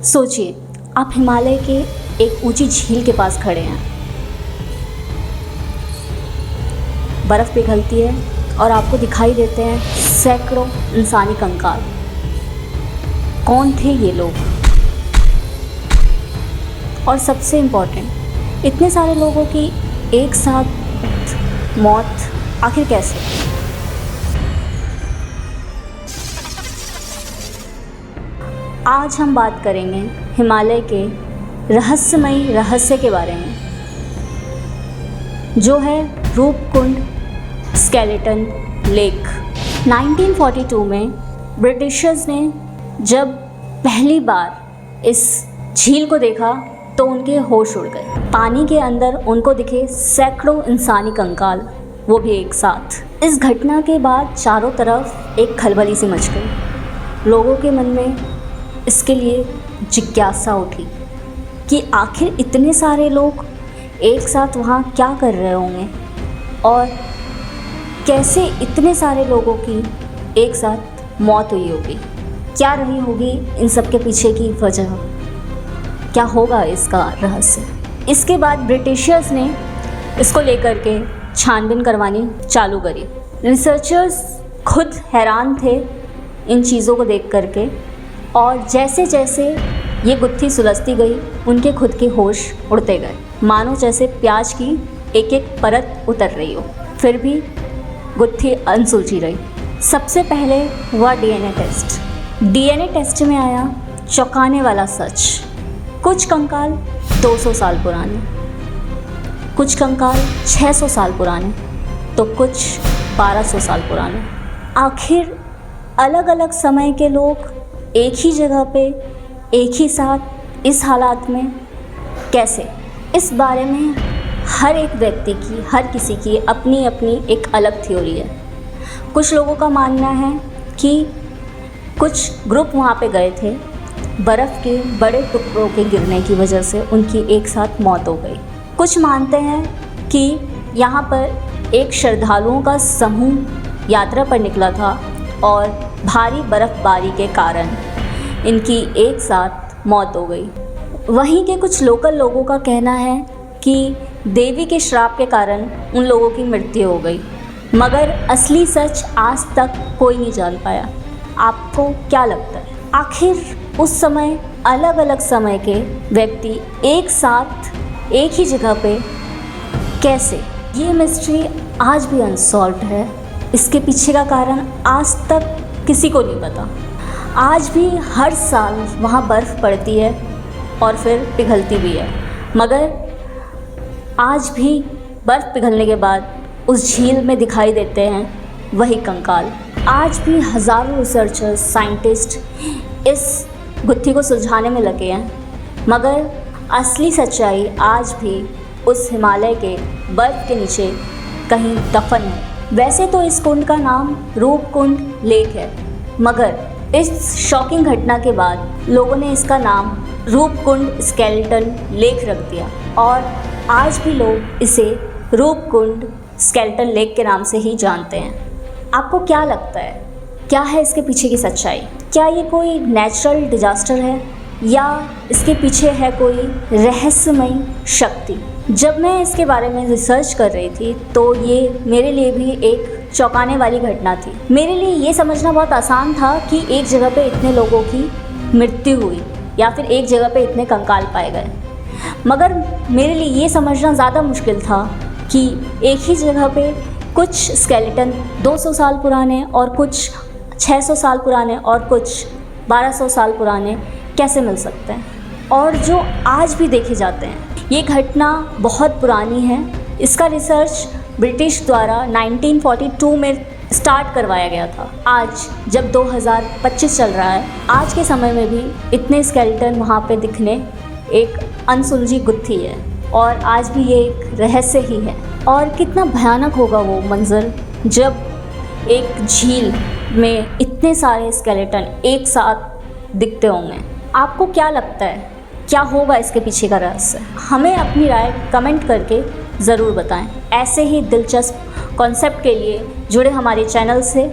सोचिए, आप हिमालय के एक ऊंची झील के पास खड़े हैं। बर्फ़ पिघलती है और आपको दिखाई देते हैं सैकड़ों इंसानी कंकाल। कौन थे ये लोग? और सबसे इम्पोर्टेंट, इतने सारे लोगों की एक साथ मौत आखिर कैसे? आज हम बात करेंगे हिमालय के रहस्यमयी रहस्य के बारे में, जो है रूपकुंड स्केलेटन लेक। 1942 में ब्रिटिशर्स ने जब पहली बार इस झील को देखा तो उनके होश उड़ गए। पानी के अंदर उनको दिखे सैकड़ों इंसानी कंकाल, वो भी एक साथ। इस घटना के बाद चारों तरफ एक खलबली सी मच गई। लोगों के मन में इसके लिए जिज्ञासा उठी कि आखिर इतने सारे लोग एक साथ वहाँ क्या कर रहे होंगे और कैसे इतने सारे लोगों की एक साथ मौत हुई होगी। क्या रही होगी इन सब के पीछे की वजह, क्या होगा इसका रहस्य। इसके बाद ब्रिटिशर्स ने इसको लेकर के छानबीन करवानी चालू करी। रिसर्चर्स खुद हैरान थे इन चीज़ों को देख करके, और जैसे जैसे ये गुत्थी सुलझती गई उनके खुद के होश उड़ते गए, मानो जैसे प्याज की एक एक परत उतर रही हो, फिर भी गुत्थी अनसुलझी रही। सबसे पहले हुआ डीएनए टेस्ट। डीएनए टेस्ट में आया चौंकाने वाला सच। कुछ कंकाल 200 साल पुराने, कुछ कंकाल 600 साल पुराने, तो कुछ 1200 साल पुराने। आखिर अलग अलग समय के लोग एक ही जगह पे एक ही साथ इस हालात में कैसे? इस बारे में हर एक व्यक्ति की, हर किसी की अपनी अपनी एक अलग थ्योरी है। कुछ लोगों का मानना है कि कुछ ग्रुप वहाँ पे गए थे, बर्फ़ के बड़े टुकड़ों के गिरने की वजह से उनकी एक साथ मौत हो गई। कुछ मानते हैं कि यहाँ पर एक श्रद्धालुओं का समूह यात्रा पर निकला था और भारी बर्फ़बारी के कारण इनकी एक साथ मौत हो गई। वहीं के कुछ लोकल लोगों का कहना है कि देवी के श्राप के कारण उन लोगों की मृत्यु हो गई, मगर असली सच आज तक कोई नहीं जान पाया। आपको क्या लगता है, आखिर उस समय अलग अलग समय के व्यक्ति एक साथ एक ही जगह पे कैसे? ये मिस्ट्री आज भी अनसॉल्व्ड है। इसके पीछे का कारण आज तक किसी को नहीं पता। आज भी हर साल वहाँ बर्फ़ पड़ती है और फिर पिघलती भी है, मगर आज भी बर्फ़ पिघलने के बाद उस झील में दिखाई देते हैं वही कंकाल। आज भी हज़ारों रिसर्चर्स, साइंटिस्ट इस गुत्थी को सुलझाने में लगे हैं, मगर असली सच्चाई आज भी उस हिमालय के बर्फ़ के नीचे कहीं दफन है। वैसे तो इस कुंड का नाम रूपकुंड लेक है, मगर इस शॉकिंग घटना के बाद लोगों ने इसका नाम रूपकुंड स्केलेटन लेक रख दिया, और आज भी लोग इसे रूपकुंड स्केलेटन लेक के नाम से ही जानते हैं। आपको क्या लगता है, क्या है इसके पीछे की सच्चाई? क्या ये कोई नेचुरल डिजास्टर है या इसके पीछे है कोई रहस्यमयी शक्ति? जब मैं इसके बारे में रिसर्च कर रही थी तो ये मेरे लिए भी एक चौंकाने वाली घटना थी। मेरे लिए ये समझना बहुत आसान था कि एक जगह पे इतने लोगों की मृत्यु हुई या फिर एक जगह पे इतने कंकाल पाए गए, मगर मेरे लिए ये समझना ज़्यादा मुश्किल था कि एक ही जगह पे कुछ स्केलेटन 200 साल पुराने और कुछ 600 साल पुराने और कुछ 1200 साल पुराने कैसे मिल सकते हैं, और जो आज भी देखे जाते हैं। ये घटना बहुत पुरानी है। इसका रिसर्च ब्रिटिश द्वारा 1942 में स्टार्ट करवाया गया था। आज जब 2025 चल रहा है, आज के समय में भी इतने स्केलेटन वहाँ पे दिखने एक अनसुलझी गुत्थी है, और आज भी ये एक रहस्य ही है। और कितना भयानक होगा वो मंज़र जब एक झील में इतने सारे स्केलेटन एक साथ दिखते होंगे। आपको क्या लगता है, क्या होगा इसके पीछे का रहस्य? हमें अपनी राय कमेंट करके ज़रूर बताएं। ऐसे ही दिलचस्प कॉन्सेप्ट के लिए जुड़े हमारे चैनल से।